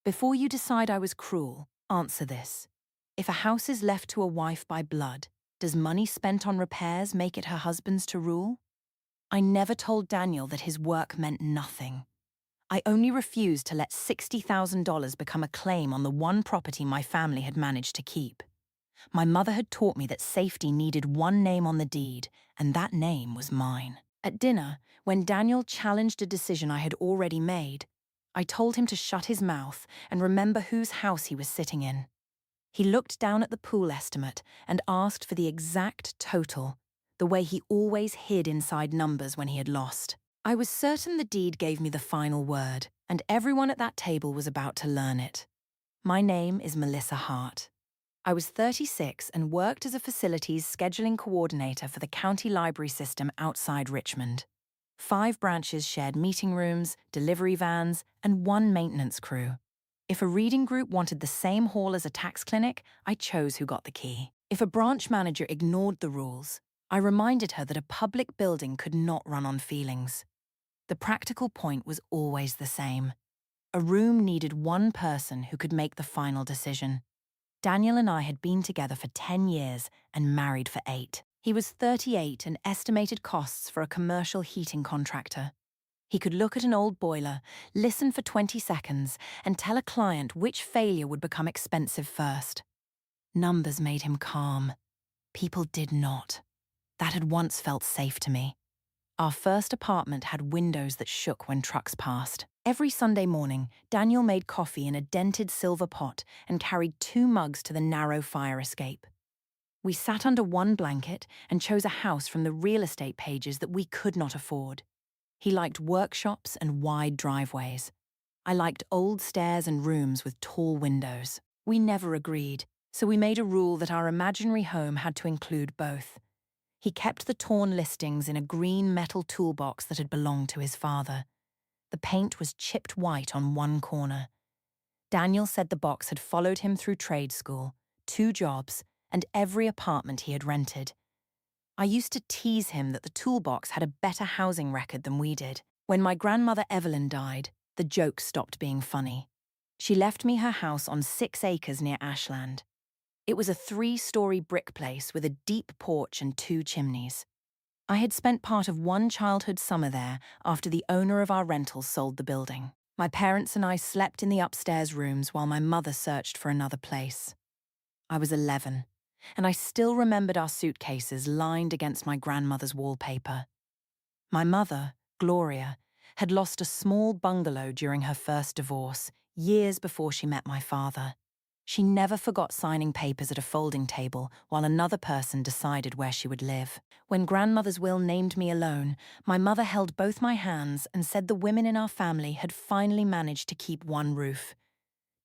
Before you decide I was cruel, answer this. If a house is left to a wife by blood, does money spent on repairs make it her husband's to rule? I never told Daniel that his work meant nothing. I only refused to let $60,000 become a claim on the one property my family had managed to keep. My mother had taught me that safety needed one name on the deed, and that name was mine. At dinner, when Daniel challenged a decision I had already made, I told him to shut his mouth and remember whose house he was sitting in. He looked down at the pool estimate and asked for the exact total, the way he always hid inside numbers when he had lost. I was certain the deed gave me the final word, and everyone at that table was about to learn it. My name is Melissa Hart. I was 36 and worked as a facilities scheduling coordinator for the county library system outside Richmond. 5 branches shared meeting rooms, delivery vans, and 1 maintenance crew. If a reading group wanted the same hall as a tax clinic, I chose who got the key. If a branch manager ignored the rules, I reminded her that a public building could not run on feelings. The practical point was always the same. A room needed one person who could make the final decision. Daniel and I had been together for 10 years and married for 8. He was 38 and estimated costs for a commercial heating contractor. He could look at an old boiler, listen for 20 seconds, and tell a client which failure would become expensive first. Numbers made him calm. People did not. That had once felt safe to me. Our first apartment had windows that shook when trucks passed. Every Sunday morning, Daniel made coffee in a dented silver pot and carried 2 mugs to the narrow fire escape. We sat under one blanket and chose a house from the real estate pages that we could not afford. He liked workshops and wide driveways. I liked old stairs and rooms with tall windows. We never agreed, so we made a rule that our imaginary home had to include both. He kept the torn listings in a green metal toolbox that had belonged to his father. The paint was chipped white on one corner. Daniel said the box had followed him through trade school, 2 jobs, and every apartment he had rented. I used to tease him that the toolbox had a better housing record than we did. When my grandmother Evelyn died, the joke stopped being funny. She left me her house on 6 acres near Ashland. It was a 3-story brick place with a deep porch and 2 chimneys. I had spent part of one childhood summer there after the owner of our rental sold the building. My parents and I slept in the upstairs rooms while my mother searched for another place. I was 11, and I still remembered our suitcases lined against my grandmother's wallpaper. My mother, Gloria, had lost a small bungalow during her first divorce, years before she met my father. She never forgot signing papers at a folding table while another person decided where she would live. When grandmother's will named me alone, my mother held both my hands and said the women in our family had finally managed to keep one roof.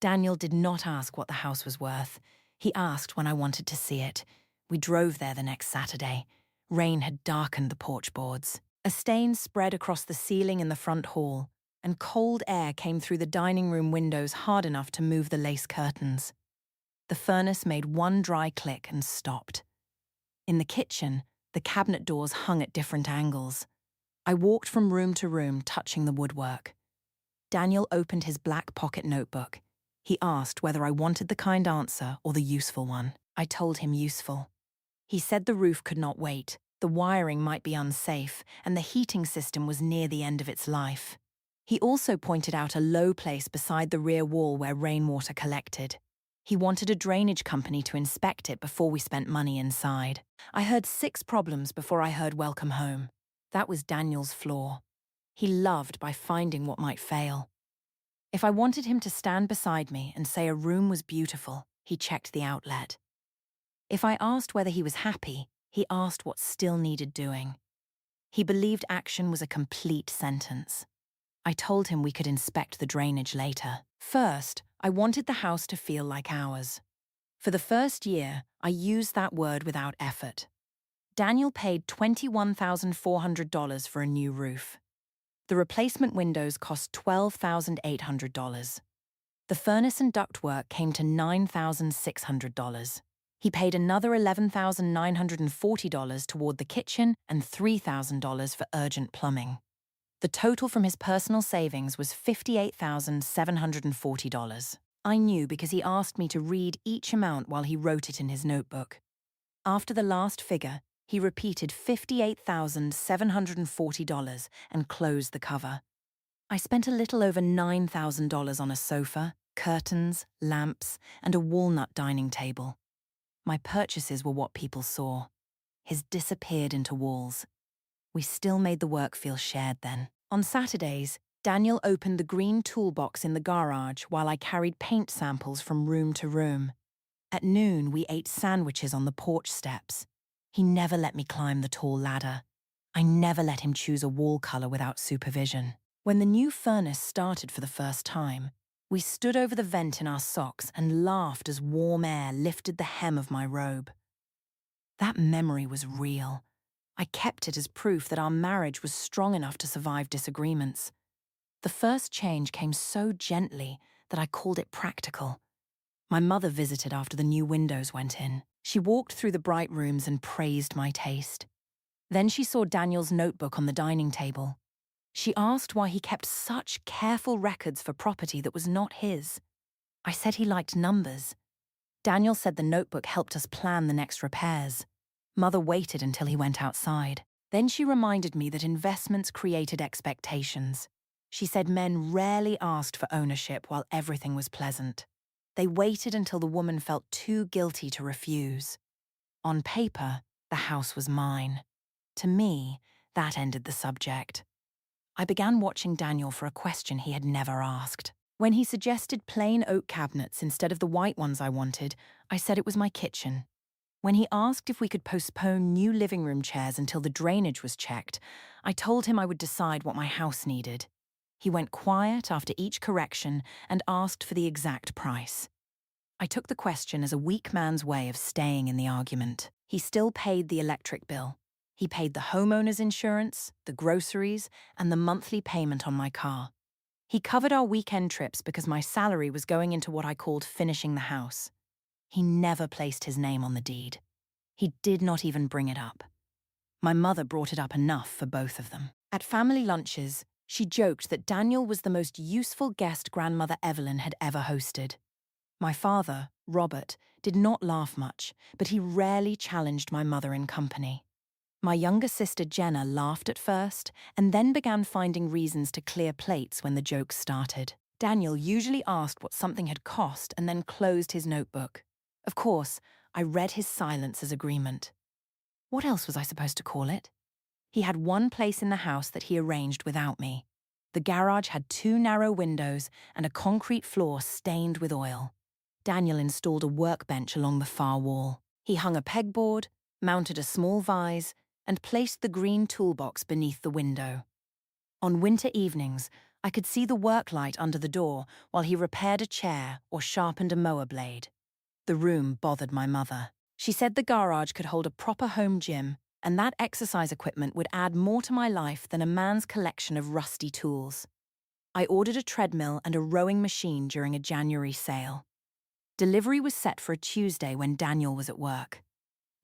Daniel did not ask what the house was worth. He asked when I wanted to see it. We drove there the next Saturday. Rain had darkened the porch boards. A stain spread across the ceiling in the front hall, and cold air came through the dining room windows hard enough to move the lace curtains. The furnace made one dry click and stopped. In the kitchen, the cabinet doors hung at different angles. I walked from room to room, touching the woodwork. Daniel opened his black pocket notebook. He asked whether I wanted the kind answer or the useful one. I told him useful. He said the roof could not wait, the wiring might be unsafe, and the heating system was near the end of its life. He also pointed out a low place beside the rear wall where rainwater collected. He wanted a drainage company to inspect it before we spent money inside. I heard 6 problems before I heard welcome home. That was Daniel's flaw. He loved by finding what might fail. If I wanted him to stand beside me and say a room was beautiful, he checked the outlet. If I asked whether he was happy, he asked what still needed doing. He believed action was a complete sentence. I told him we could inspect the drainage later. First, I wanted the house to feel like ours. For the first year, I used that word without effort. Daniel paid $21,400 for a new roof. The replacement windows cost $12,800. The furnace and ductwork came to $9,600. He paid another $11,940 toward the kitchen and $3,000 for urgent plumbing. The total from his personal savings was $58,740. I knew because he asked me to read each amount while he wrote it in his notebook. After the last figure, he repeated $58,740 and closed the cover. I spent a little over $9,000 on a sofa, curtains, lamps, and a walnut dining table. My purchases were what people saw. His disappeared into walls. We still made the work feel shared then. On Saturdays, Daniel opened the green toolbox in the garage while I carried paint samples from room to room. At noon, we ate sandwiches on the porch steps. He never let me climb the tall ladder. I never let him choose a wall color without supervision. When the new furnace started for the first time, we stood over the vent in our socks and laughed as warm air lifted the hem of my robe. That memory was real. I kept it as proof that our marriage was strong enough to survive disagreements. The first change came so gently that I called it practical. My mother visited after the new windows went in. She walked through the bright rooms and praised my taste. Then she saw Daniel's notebook on the dining table. She asked why he kept such careful records for property that was not his. I said he liked numbers. Daniel said the notebook helped us plan the next repairs. Mother waited until he went outside. Then she reminded me that investments created expectations. She said men rarely asked for ownership while everything was pleasant. They waited until the woman felt too guilty to refuse. On paper, the house was mine. To me, that ended the subject. I began watching Daniel for a question he had never asked. When he suggested plain oak cabinets instead of the white ones I wanted, I said it was my kitchen. When he asked if we could postpone new living room chairs until the drainage was checked, I told him I would decide what my house needed. He went quiet after each correction and asked for the exact price. I took the question as a weak man's way of staying in the argument. He still paid the electric bill. He paid the homeowner's insurance, the groceries, and the monthly payment on my car. He covered our weekend trips because my salary was going into what I called finishing the house. He never placed his name on the deed. He did not even bring it up. My mother brought it up enough for both of them. At family lunches, she joked that Daniel was the most useful guest grandmother Evelyn had ever hosted. My father, Robert, did not laugh much, but he rarely challenged my mother in company. My younger sister Jenna laughed at first and then began finding reasons to clear plates when the jokes started. Daniel usually asked what something had cost and then closed his notebook. Of course, I read his silence as agreement. What else was I supposed to call it? He had one place in the house that he arranged without me. The garage had 2 narrow windows and a concrete floor stained with oil. Daniel installed a workbench along the far wall. He hung a pegboard, mounted a small vise, and placed the green toolbox beneath the window. On winter evenings, I could see the work light under the door while he repaired a chair or sharpened a mower blade. The room bothered my mother. She said the garage could hold a proper home gym, and that exercise equipment would add more to my life than a man's collection of rusty tools. I ordered a treadmill and a rowing machine during a January sale. Delivery was set for a Tuesday when Daniel was at work.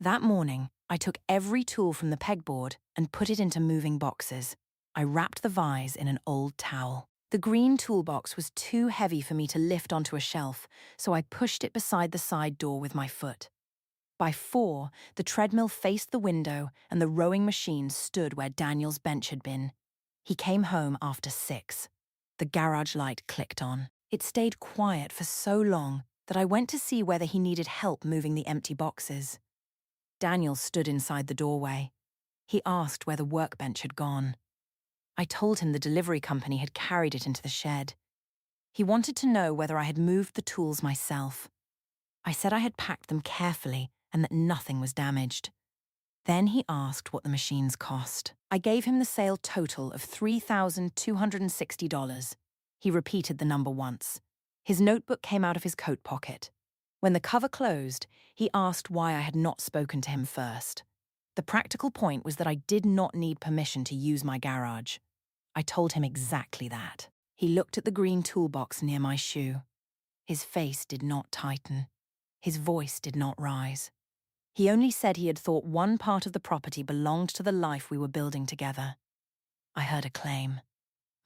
That morning, I took every tool from the pegboard and put it into moving boxes. I wrapped the vise in an old towel. The green toolbox was too heavy for me to lift onto a shelf, so I pushed it beside the side door with my foot. By 4, the treadmill faced the window and the rowing machine stood where Daniel's bench had been. He came home after 6. The garage light clicked on. It stayed quiet for so long that I went to see whether he needed help moving the empty boxes. Daniel stood inside the doorway. He asked where the workbench had gone. I told him the delivery company had carried it into the shed. He wanted to know whether I had moved the tools myself. I said I had packed them carefully and that nothing was damaged. Then he asked what the machines cost. I gave him the sale total of $3,260. He repeated the number once. His notebook came out of his coat pocket. When the cover closed, he asked why I had not spoken to him first. The practical point was that I did not need permission to use my garage. I told him exactly that. He looked at the green toolbox near my shoe. His face did not tighten. His voice did not rise. He only said he had thought one part of the property belonged to the life we were building together. I heard a claim.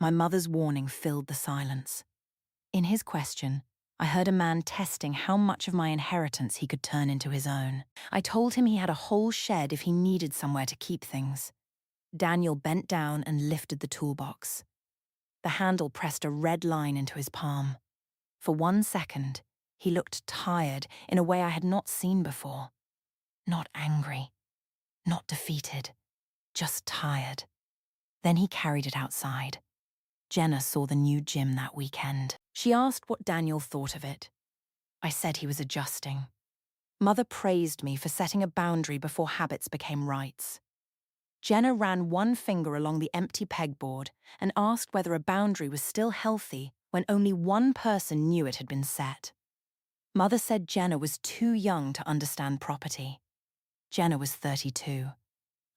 My mother's warning filled the silence. In his question, I heard a man testing how much of my inheritance he could turn into his own. I told him he had a whole shed if he needed somewhere to keep things. Daniel bent down and lifted the toolbox. The handle pressed a red line into his palm. For 1 second, he looked tired in a way I had not seen before. Not angry, not defeated, just tired. Then he carried it outside. Jenna saw the new gym that weekend. She asked what Daniel thought of it. I said he was adjusting. Mother praised me for setting a boundary before habits became rights. Jenna ran one finger along the empty pegboard and asked whether a boundary was still healthy when only one person knew it had been set. Mother said Jenna was too young to understand property. Jenna was 32.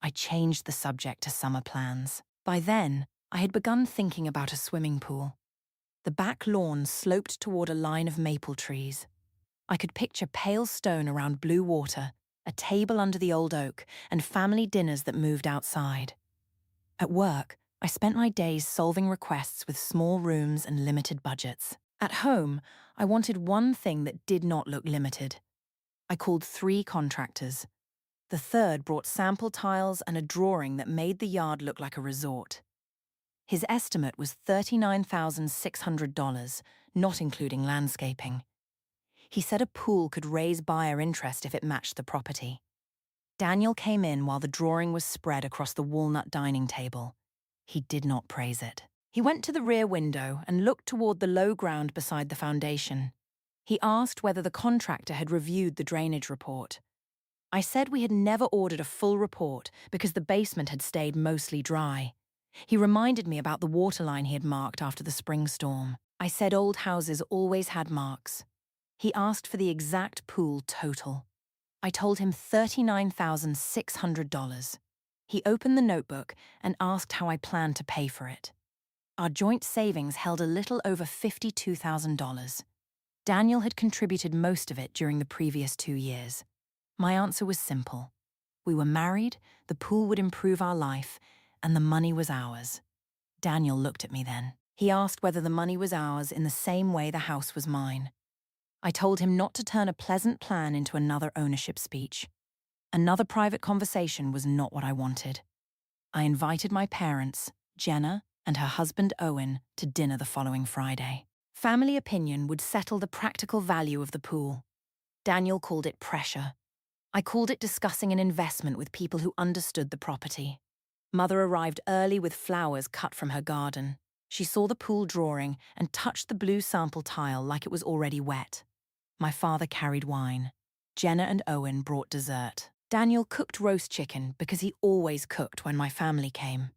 I changed the subject to summer plans. By then, I had begun thinking about a swimming pool. The back lawn sloped toward a line of maple trees. I could picture pale stone around blue water, a table under the old oak, and family dinners that moved outside. At work, I spent my days solving requests with small rooms and limited budgets. At home, I wanted one thing that did not look limited. I called 3 contractors. The third brought sample tiles and a drawing that made the yard look like a resort. His estimate was $39,600, not including landscaping. He said a pool could raise buyer interest if it matched the property. Daniel came in while the drawing was spread across the walnut dining table. He did not praise it. He went to the rear window and looked toward the low ground beside the foundation. He asked whether the contractor had reviewed the drainage report. I said we had never ordered a full report because the basement had stayed mostly dry. He reminded me about the waterline he had marked after the spring storm. I said old houses always had marks. He asked for the exact pool total. I told him $39,600. He opened the notebook and asked how I planned to pay for it. Our joint savings held a little over $52,000. Daniel had contributed most of it during the previous 2 years. My answer was simple. We were married, the pool would improve our life, and the money was ours. Daniel looked at me then. He asked whether the money was ours in the same way the house was mine. I told him not to turn a pleasant plan into another ownership speech. Another private conversation was not what I wanted. I invited my parents, Jenna, and her husband Owen, to dinner the following Friday. Family opinion would settle the practical value of the pool. Daniel called it pressure. I called it discussing an investment with people who understood the property. Mother arrived early with flowers cut from her garden. She saw the pool drawing and touched the blue sample tile like it was already wet. My father carried wine. Jenna and Owen brought dessert. Daniel cooked roast chicken because he always cooked when my family came.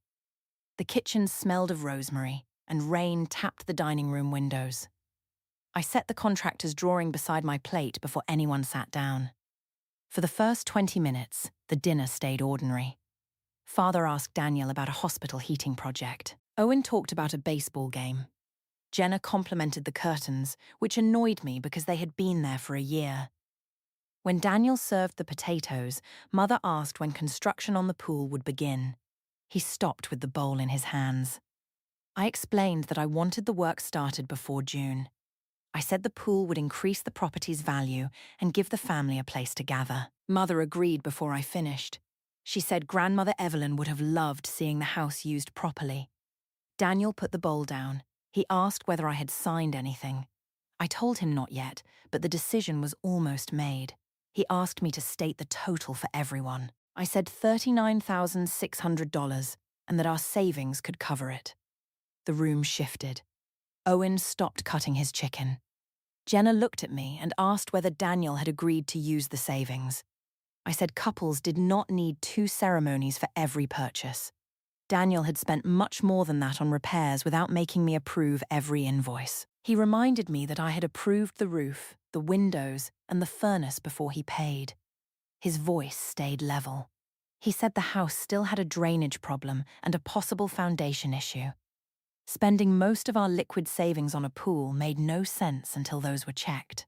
The kitchen smelled of rosemary, and rain tapped the dining room windows. I set the contractor's drawing beside my plate before anyone sat down. For the first 20 minutes, the dinner stayed ordinary. Father asked Daniel about a hospital heating project. Owen talked about a baseball game. Jenna complimented the curtains, which annoyed me because they had been there for a year. When Daniel served the potatoes, Mother asked when construction on the pool would begin. He stopped with the bowl in his hands. I explained that I wanted the work started before June. I said the pool would increase the property's value and give the family a place to gather. Mother agreed before I finished. She said Grandmother Evelyn would have loved seeing the house used properly. Daniel put the bowl down. He asked whether I had signed anything. I told him not yet, but the decision was almost made. He asked me to state the total for everyone. I said $39,600 and that our savings could cover it. The room shifted. Owen stopped cutting his chicken. Jenna looked at me and asked whether Daniel had agreed to use the savings. I said couples did not need 2 ceremonies for every purchase. Daniel had spent much more than that on repairs without making me approve every invoice. He reminded me that I had approved the roof, the windows, and the furnace before he paid. His voice stayed level. He said the house still had a drainage problem and a possible foundation issue. Spending most of our liquid savings on a pool made no sense until those were checked.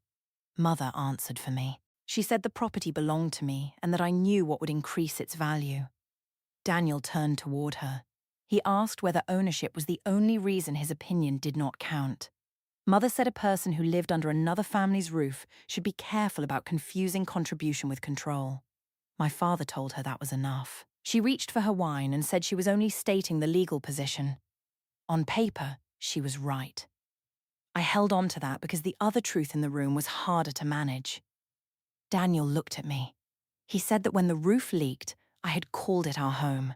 Mother answered for me. She said the property belonged to me and that I knew what would increase its value. Daniel turned toward her. He asked whether ownership was the only reason his opinion did not count. Mother said a person who lived under another family's roof should be careful about confusing contribution with control. My father told her that was enough. She reached for her wine and said she was only stating the legal position. On paper, she was right. I held on to that because the other truth in the room was harder to manage. Daniel looked at me. He said that when the roof leaked, I had called it our home.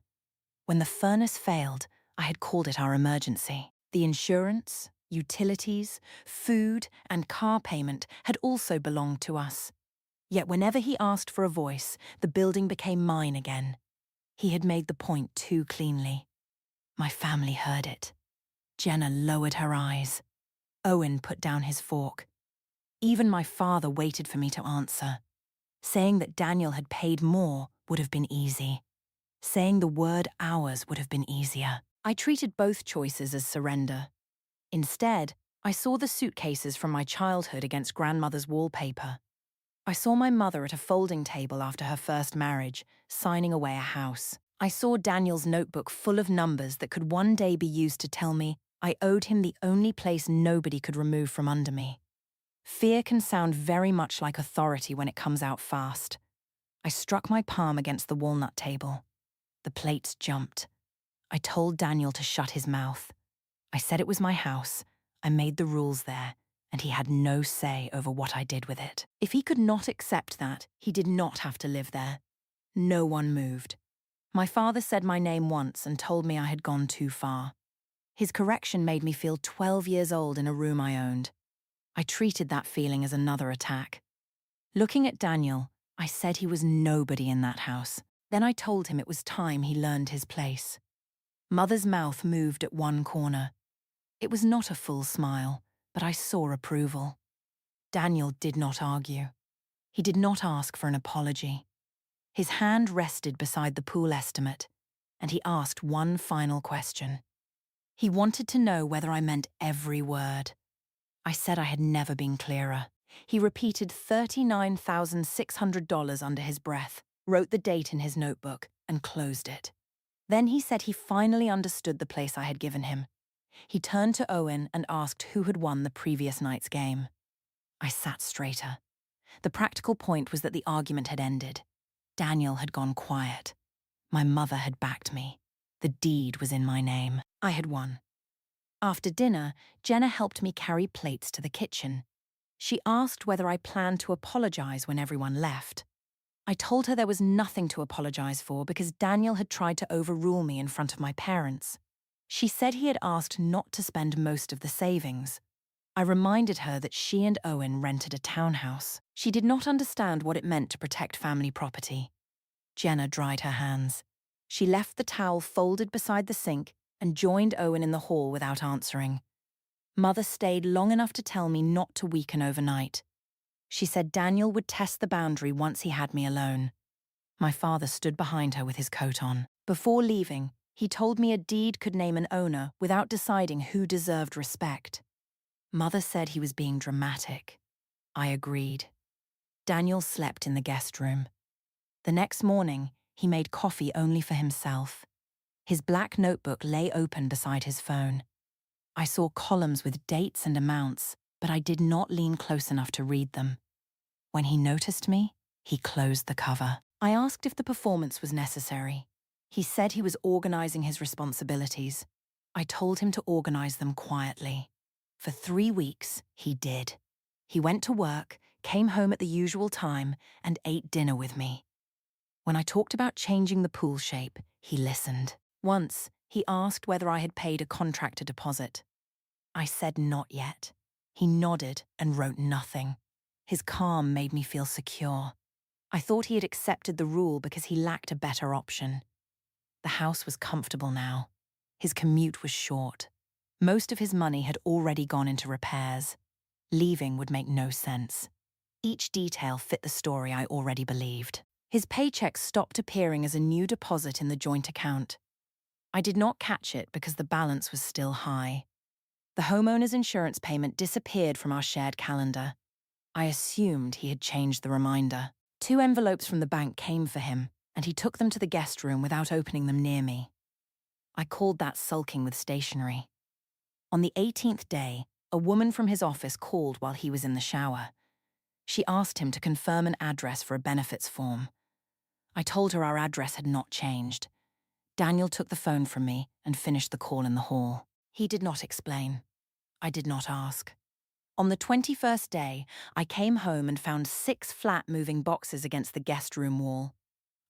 When the furnace failed, I had called it our emergency. The insurance, utilities, food, and car payment had also belonged to us. Yet whenever he asked for a voice, the building became mine again. He had made the point too cleanly. My family heard it. Jenna lowered her eyes. Owen put down his fork. Even my father waited for me to answer. Saying that Daniel had paid more would have been easy. Saying the word ours would have been easier. I treated both choices as surrender. Instead, I saw the suitcases from my childhood against grandmother's wallpaper. I saw my mother at a folding table after her first marriage, signing away a house. I saw Daniel's notebook full of numbers that could one day be used to tell me I owed him the only place nobody could remove from under me. Fear can sound very much like authority when it comes out fast. I struck my palm against the walnut table. The plates jumped. I told Daniel to shut his mouth. I said it was my house. I made the rules there, and he had no say over what I did with it. If he could not accept that, he did not have to live there. No one moved. My father said my name once and told me I had gone too far. His correction made me feel 12 years old in a room I owned. I treated that feeling as another attack. Looking at Daniel, I said he was nobody in that house. Then I told him it was time he learned his place. Mother's mouth moved at one corner. It was not a full smile, but I saw approval. Daniel did not argue. He did not ask for an apology. His hand rested beside the pool estimate, and he asked one final question. He wanted to know whether I meant every word. I said I had never been clearer. He repeated $39,600 under his breath, wrote the date in his notebook, and closed it. Then he said he finally understood the place I had given him. He turned to Owen and asked who had won the previous night's game. I sat straighter. The practical point was that the argument had ended. Daniel had gone quiet. My mother had backed me. The deed was in my name. I had won. After dinner, Jenna helped me carry plates to the kitchen. She asked whether I planned to apologize when everyone left. I told her there was nothing to apologize for because Daniel had tried to overrule me in front of my parents. She said he had asked not to spend most of the savings. I reminded her that she and Owen rented a townhouse. She did not understand what it meant to protect family property. Jenna dried her hands. She left the towel folded beside the sink and joined Owen in the hall without answering. Mother stayed long enough to tell me not to weaken overnight. She said Daniel would test the boundary once he had me alone. My father stood behind her with his coat on. Before leaving, he told me a deed could name an owner without deciding who deserved respect. Mother said he was being dramatic. I agreed. Daniel slept in the guest room. The next morning, he made coffee only for himself. His black notebook lay open beside his phone. I saw columns with dates and amounts, but I did not lean close enough to read them. When he noticed me, he closed the cover. I asked if the performance was necessary. He said he was organizing his responsibilities. I told him to organize them quietly. For 3 weeks, he did. He went to work, came home at the usual time, and ate dinner with me. When I talked about changing the pool shape, he listened. Once, he asked whether I had paid a contractor deposit. I said not yet. He nodded and wrote nothing. His calm made me feel secure. I thought he had accepted the rule because he lacked a better option. The house was comfortable now. His commute was short. Most of his money had already gone into repairs. Leaving would make no sense. Each detail fit the story I already believed. His paycheck stopped appearing as a new deposit in the joint account. I did not catch it because the balance was still high. The homeowner's insurance payment disappeared from our shared calendar. I assumed he had changed the reminder. 2 envelopes from the bank came for him, and he took them to the guest room without opening them near me. I called that sulking with stationery. On the 18th day, a woman from his office called while he was in the shower. She asked him to confirm an address for a benefits form. I told her our address had not changed. Daniel took the phone from me and finished the call in the hall. He did not explain. I did not ask. On the 21st day, I came home and found 6 flat-moving boxes against the guest room wall.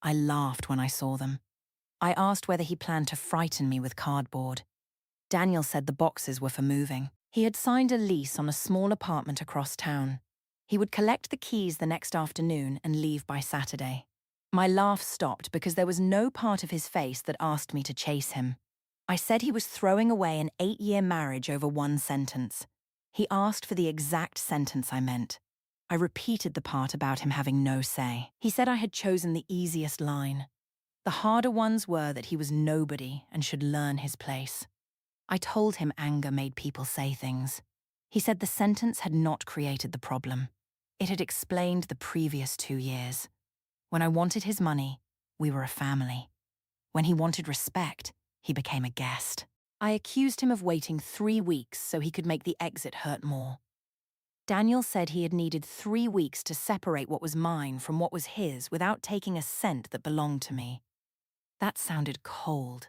I laughed when I saw them. I asked whether he planned to frighten me with cardboard. Daniel said the boxes were for moving. He had signed a lease on a small apartment across town. He would collect the keys the next afternoon and leave by Saturday. My laugh stopped because there was no part of his face that asked me to chase him. I said he was throwing away an 8-year marriage over one sentence. He asked for the exact sentence I meant. I repeated the part about him having no say. He said I had chosen the easiest line. The harder ones were that he was nobody and should learn his place. I told him anger made people say things. He said the sentence had not created the problem. It had explained the previous 2 years. When I wanted his money, we were a family. When he wanted respect, he became a guest. I accused him of waiting 3 weeks so he could make the exit hurt more. Daniel said he had needed 3 weeks to separate what was mine from what was his without taking a cent that belonged to me. That sounded cold.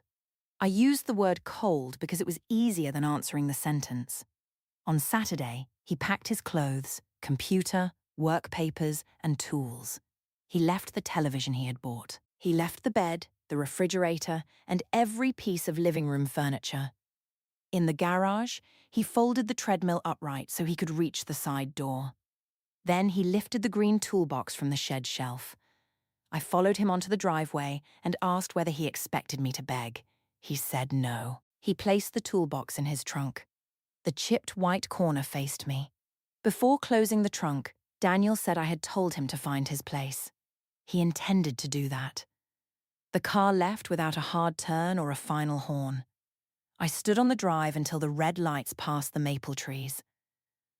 I used the word cold because it was easier than answering the sentence. On Saturday, he packed his clothes, computer, work papers, and tools. He left the television he had bought. He left the bed, the refrigerator, and every piece of living room furniture. In the garage, he folded the treadmill upright so he could reach the side door. Then he lifted the green toolbox from the shed shelf. I followed him onto the driveway and asked whether he expected me to beg. He said no. He placed the toolbox in his trunk. The chipped white corner faced me. Before closing the trunk, Daniel said I had told him to find his place. He intended to do that. The car left without a hard turn or a final horn. I stood on the drive until the red lights passed the maple trees.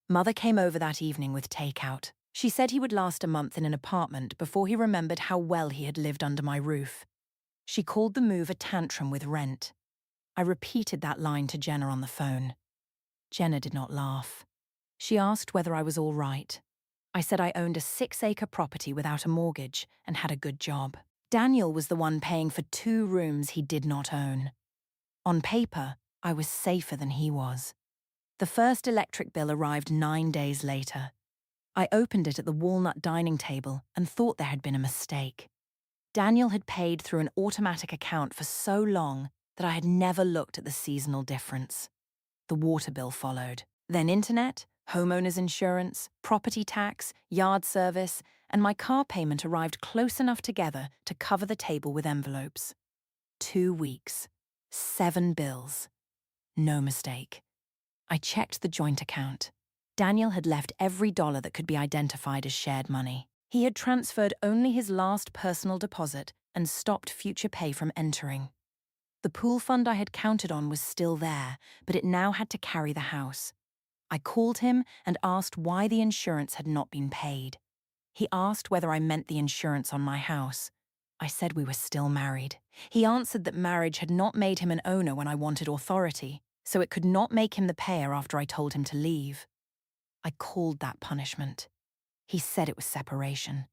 Mother came over that evening with takeout. She said he would last a month in an apartment before he remembered how well he had lived under my roof. She called the move a tantrum with rent. I repeated that line to Jenna on the phone. Jenna did not laugh. She asked whether I was all right. I said I owned a 6-acre property without a mortgage and had a good job. Daniel was the one paying for 2 rooms he did not own. On paper, I was safer than he was. The first electric bill arrived 9 days later. I opened it at the walnut dining table and thought there had been a mistake. Daniel had paid through an automatic account for so long that I had never looked at the seasonal difference. The water bill followed. Then internet, homeowners insurance, property tax, yard service, and my car payment arrived close enough together to cover the table with envelopes. 2 weeks. 7 bills. No mistake. I checked the joint account. Daniel had left every dollar that could be identified as shared money. He had transferred only his last personal deposit and stopped future pay from entering. The pool fund I had counted on was still there, but it now had to carry the house. I called him and asked why the insurance had not been paid. He asked whether I meant the insurance on my house. I said we were still married. He answered that marriage had not made him an owner when I wanted authority, so it could not make him the payer after I told him to leave. I called that punishment. He said it was separation.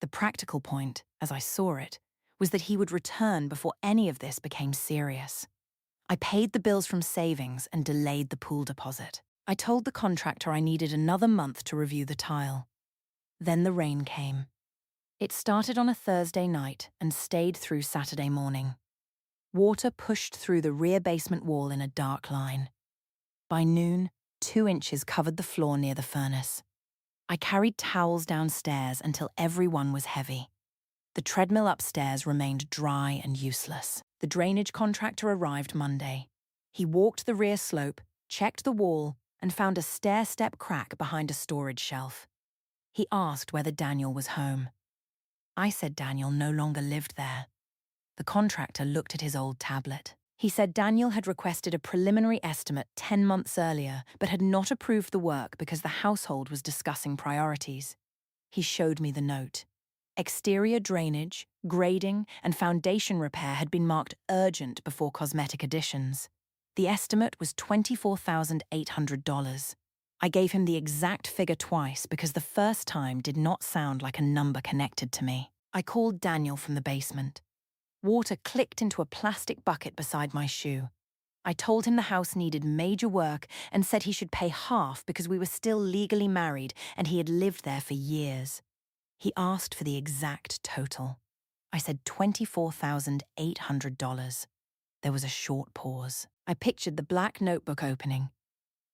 The practical point, as I saw it, was that he would return before any of this became serious. I paid the bills from savings and delayed the pool deposit. I told the contractor I needed another month to review the tile. Then the rain came. It started on a Thursday night and stayed through Saturday morning. Water pushed through the rear basement wall in a dark line. By noon, 2 inches covered the floor near the furnace. I carried towels downstairs until every one was heavy. The treadmill upstairs remained dry and useless. The drainage contractor arrived Monday. He walked the rear slope, checked the wall, and found a stair-step crack behind a storage shelf. He asked whether Daniel was home. I said Daniel no longer lived there. The contractor looked at his old tablet. He said Daniel had requested a preliminary estimate 10 months earlier, but had not approved the work because the household was discussing priorities. He showed me the note. Exterior drainage, grading, and foundation repair had been marked urgent before cosmetic additions. The estimate was $24,800. I gave him the exact figure twice because the first time did not sound like a number connected to me. I called Daniel from the basement. Water clicked into a plastic bucket beside my shoe. I told him the house needed major work and said he should pay half because we were still legally married and he had lived there for years. He asked for the exact total. I said $24,800. There was a short pause. I pictured the black notebook opening.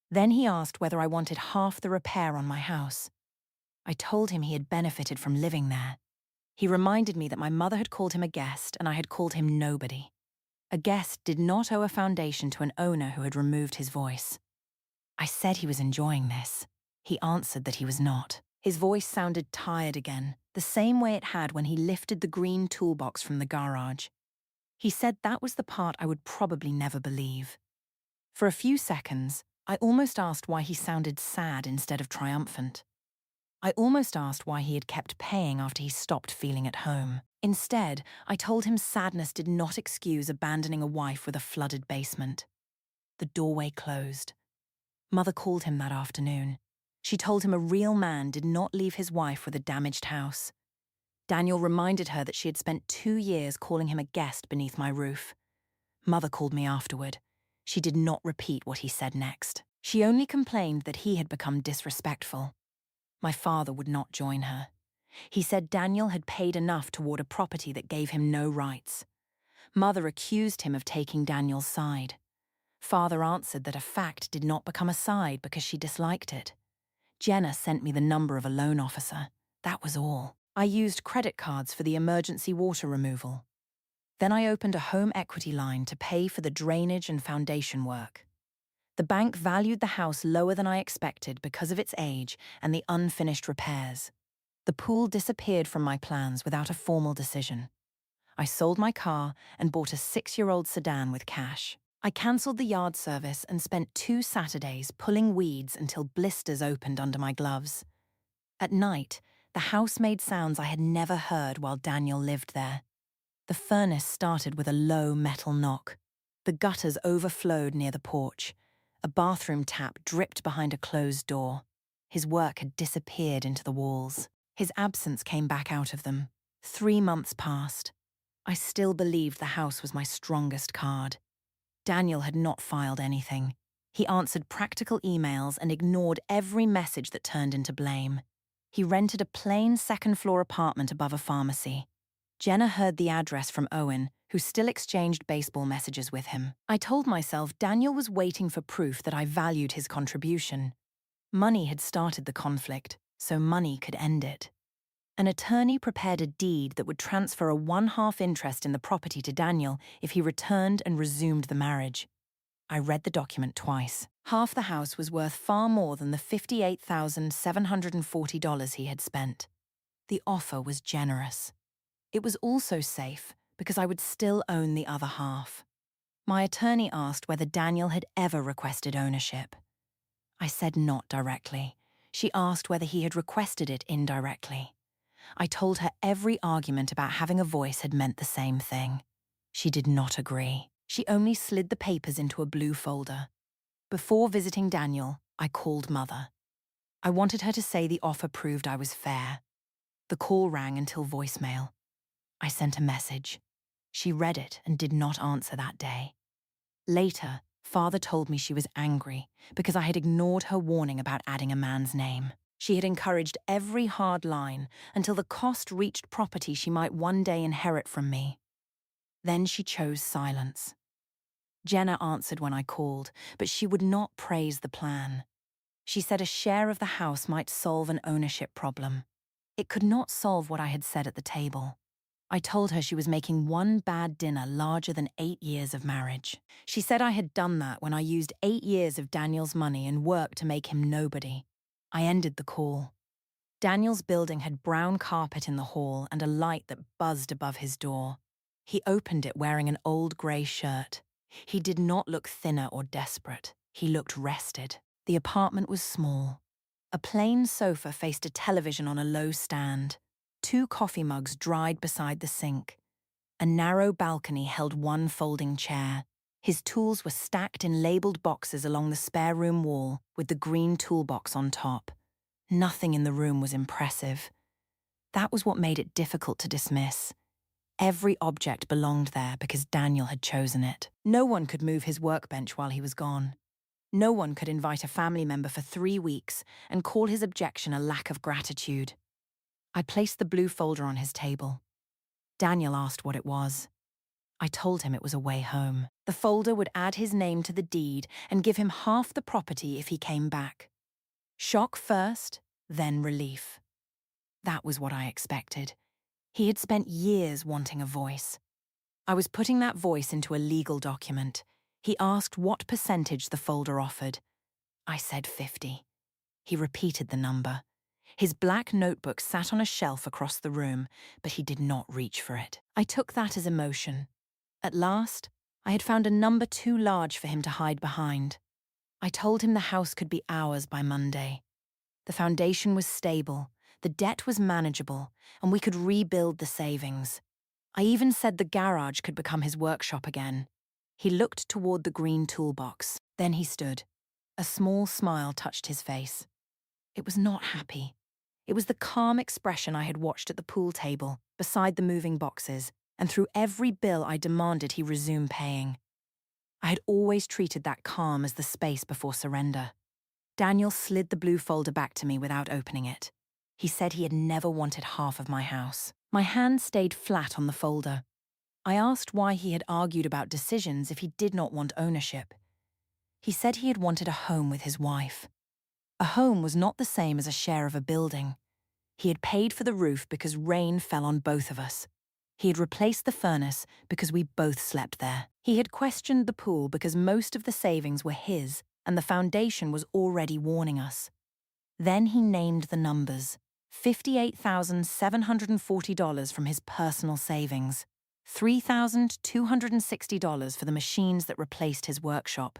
Then he asked whether I wanted half the repair on my house. I told him he had benefited from living there. He reminded me that my mother had called him a guest and I had called him nobody. A guest did not owe a foundation to an owner who had removed his voice. I said he was enjoying this. He answered that he was not. His voice sounded tired again, the same way it had when he lifted the green toolbox from the garage. He said that was the part I would probably never believe. For a few seconds, I almost asked why he sounded sad instead of triumphant. I almost asked why he had kept paying after he stopped feeling at home. Instead, I told him sadness did not excuse abandoning a wife with a flooded basement. The doorway closed. Mother called him that afternoon. She told him a real man did not leave his wife with a damaged house. Daniel reminded her that she had spent 2 years calling him a guest beneath my roof. Mother called me afterward. She did not repeat what he said next. She only complained that he had become disrespectful. My father would not join her. He said Daniel had paid enough toward a property that gave him no rights. Mother accused him of taking Daniel's side. Father answered that a fact did not become a side because she disliked it. Jenna sent me the number of a loan officer. That was all. I used credit cards for the emergency water removal. Then I opened a home equity line to pay for the drainage and foundation work. The bank valued the house lower than I expected because of its age and the unfinished repairs. The pool disappeared from my plans without a formal decision. I sold my car and bought a 6-year-old sedan with cash. I cancelled the yard service and spent 2 Saturdays pulling weeds until blisters opened under my gloves. At night, the house made sounds I had never heard while Daniel lived there. The furnace started with a low metal knock. The gutters overflowed near the porch. A bathroom tap dripped behind a closed door. His work had disappeared into the walls. His absence came back out of them. 3 months passed. I still believed the house was my strongest card. Daniel had not filed anything. He answered practical emails and ignored every message that turned into blame. He rented a plain second-floor apartment above a pharmacy. Jenna heard the address from Owen, who still exchanged baseball messages with him. I told myself Daniel was waiting for proof that I valued his contribution. Money had started the conflict, so money could end it. An attorney prepared a deed that would transfer a 1/2 interest in the property to Daniel if he returned and resumed the marriage. I read the document twice. Half the house was worth far more than the $58,740 he had spent. The offer was generous. It was also safe because I would still own the other half. My attorney asked whether Daniel had ever requested ownership. I said not directly. She asked whether he had requested it indirectly. I told her every argument about having a voice had meant the same thing. She did not agree. She only slid the papers into a blue folder. Before visiting Daniel, I called Mother. I wanted her to say the offer proved I was fair. The call rang until voicemail. I sent a message. She read it and did not answer that day. Later, Father told me she was angry because I had ignored her warning about adding a man's name. She had encouraged every hard line until the cost reached property she might one day inherit from me. Then she chose silence. Jenna answered when I called, but she would not praise the plan. She said a share of the house might solve an ownership problem. It could not solve what I had said at the table. I told her she was making one bad dinner larger than 8 years of marriage. She said I had done that when I used 8 years of Daniel's money and work to make him nobody. I ended the call. Daniel's building had brown carpet in the hall and a light that buzzed above his door. He opened it wearing an old grey shirt. He did not look thinner or desperate. He looked rested. The apartment was small. A plain sofa faced a television on a low stand. 2 coffee mugs dried beside the sink. A narrow balcony held one folding chair. His tools were stacked in labeled boxes along the spare room wall with the green toolbox on top. Nothing in the room was impressive. That was what made it difficult to dismiss. Every object belonged there because Daniel had chosen it. No one could move his workbench while he was gone. No one could invite a family member for 3 weeks and call his objection a lack of gratitude. I placed the blue folder on his table. Daniel asked what it was. I told him it was a way home. The folder would add his name to the deed and give him half the property if he came back. Shock first, then relief. That was what I expected. He had spent years wanting a voice. I was putting that voice into a legal document. He asked what percentage the folder offered. I said 50. He repeated the number. His black notebook sat on a shelf across the room, but he did not reach for it. I took that as emotion. At last, I had found a number too large for him to hide behind. I told him the house could be ours by Monday. The foundation was stable, the debt was manageable, and we could rebuild the savings. I even said the garage could become his workshop again. He looked toward the green toolbox. Then he stood. A small smile touched his face. It was not happy. It was the calm expression I had watched at the pool table, beside the moving boxes, and through every bill I demanded he resume paying. I had always treated that calm as the space before surrender. Daniel slid the blue folder back to me without opening it. He said he had never wanted half of my house. My hand stayed flat on the folder. I asked why he had argued about decisions if he did not want ownership. He said he had wanted a home with his wife. A home was not the same as a share of a building. He had paid for the roof because rain fell on both of us. He had replaced the furnace because we both slept there. He had questioned the pool because most of the savings were his and the foundation was already warning us. Then he named the numbers. $58,740 from his personal savings. $3,260 for the machines that replaced his workshop.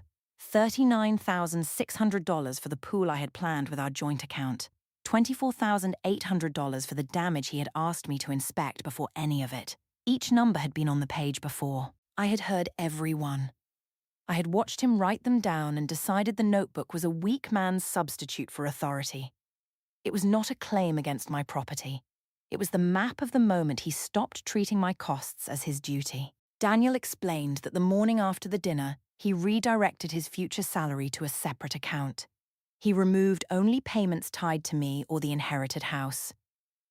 $39,600 for the pool I had planned with our joint account. $24,800 for the damage he had asked me to inspect before any of it. Each number had been on the page before. I had heard every one. I had watched him write them down and decided the notebook was a weak man's substitute for authority. It was not a claim against my property. It was the map of the moment he stopped treating my costs as his duty. Daniel explained that the morning after the dinner, he redirected his future salary to a separate account. He removed only payments tied to me or the inherited house.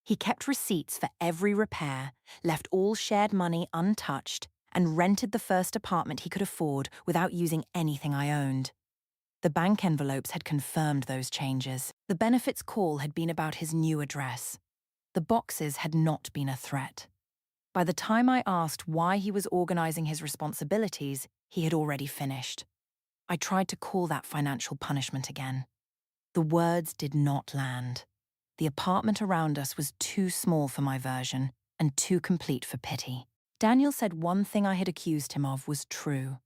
He kept receipts for every repair, left all shared money untouched, and rented the first apartment he could afford without using anything I owned. The bank envelopes had confirmed those changes. The benefits call had been about his new address. The boxes had not been a threat. By the time I asked why he was organizing his responsibilities, he had already finished. I tried to call that financial punishment again. The words did not land. The apartment around us was too small for my version and too complete for pity. Daniel said one thing I had accused him of was true.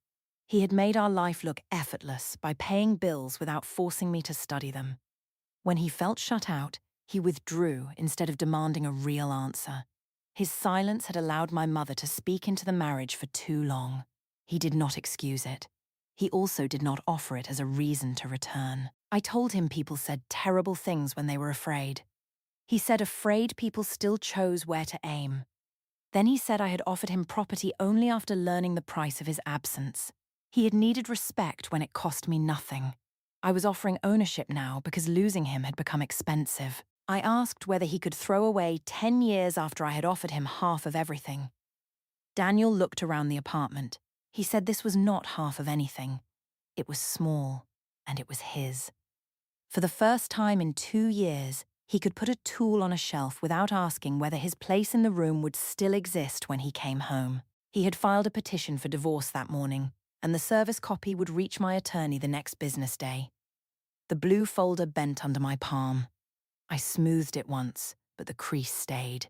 He had made our life look effortless by paying bills without forcing me to study them. When he felt shut out, he withdrew instead of demanding a real answer. His silence had allowed my mother to speak into the marriage for too long. He did not excuse it. He also did not offer it as a reason to return. I told him people said terrible things when they were afraid. He said afraid people still chose where to aim. Then he said I had offered him property only after learning the price of his absence. He had needed respect when it cost me nothing. I was offering ownership now because losing him had become expensive. I asked whether he could throw away 10 years after I had offered him half of everything. Daniel looked around the apartment. He said this was not half of anything. It was small, and it was his. For the first time in 2 years, he could put a tool on a shelf without asking whether his place in the room would still exist when he came home. He had filed a petition for divorce that morning, and the service copy would reach my attorney the next business day. The blue folder bent under my palm. I smoothed it once, but the crease stayed.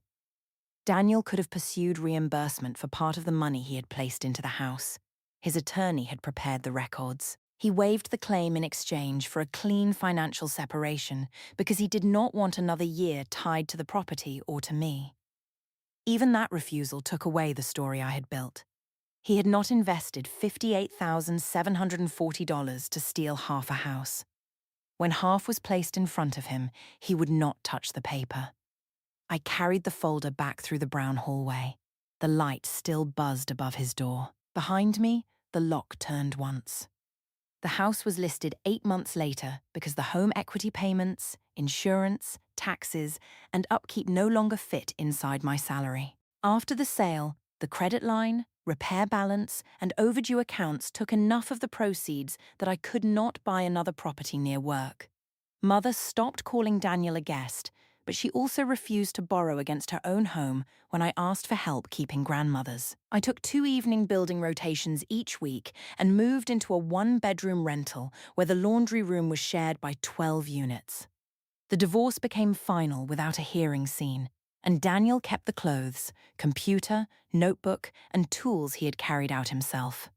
Daniel could have pursued reimbursement for part of the money he had placed into the house. His attorney had prepared the records. He waived the claim in exchange for a clean financial separation because he did not want another year tied to the property or to me. Even that refusal took away the story I had built. He had not invested $58,740 to steal half a house. When half was placed in front of him, he would not touch the paper. I carried the folder back through the brown hallway. The light still buzzed above his door. Behind me, the lock turned once. The house was listed 8 months later because the home equity payments, insurance, taxes, and upkeep no longer fit inside my salary. After the sale, the credit line, repair balance, and overdue accounts took enough of the proceeds that I could not buy another property near work. Mother stopped calling Daniel a guest, but she also refused to borrow against her own home when I asked for help keeping grandmothers. I took 2 evening building rotations each week and moved into a 1-bedroom rental where the laundry room was shared by 12 units. The divorce became final without a hearing scene, and Daniel kept the clothes, computer, notebook, and tools he had carried out himself.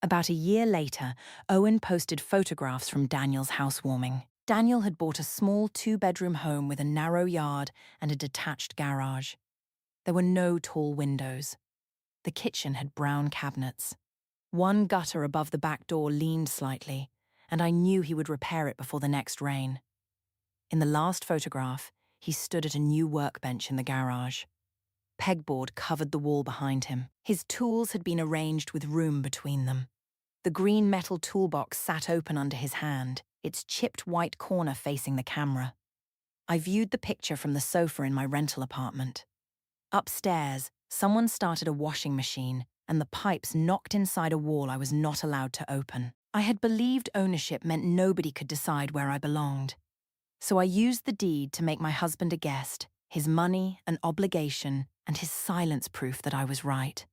About a year later, Owen posted photographs from Daniel's housewarming. Daniel had bought a small 2-bedroom home with a narrow yard and a detached garage. There were no tall windows. The kitchen had brown cabinets. One gutter above the back door leaned slightly, and I knew he would repair it before the next rain. In the last photograph, he stood at a new workbench in the garage. Pegboard covered the wall behind him. His tools had been arranged with room between them. The green metal toolbox sat open under his hand, its chipped white corner facing the camera. I viewed the picture from the sofa in my rental apartment. Upstairs, someone started a washing machine, and the pipes knocked inside a wall I was not allowed to open. I had believed ownership meant nobody could decide where I belonged. So I used the deed to make my husband a guest, his money an obligation, and his silence proof that I was right.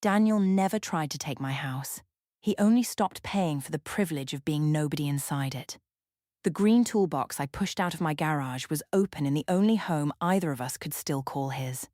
Daniel never tried to take my house. He only stopped paying for the privilege of being nobody inside it. The green toolbox I pushed out of my garage was open in the only home either of us could still call his.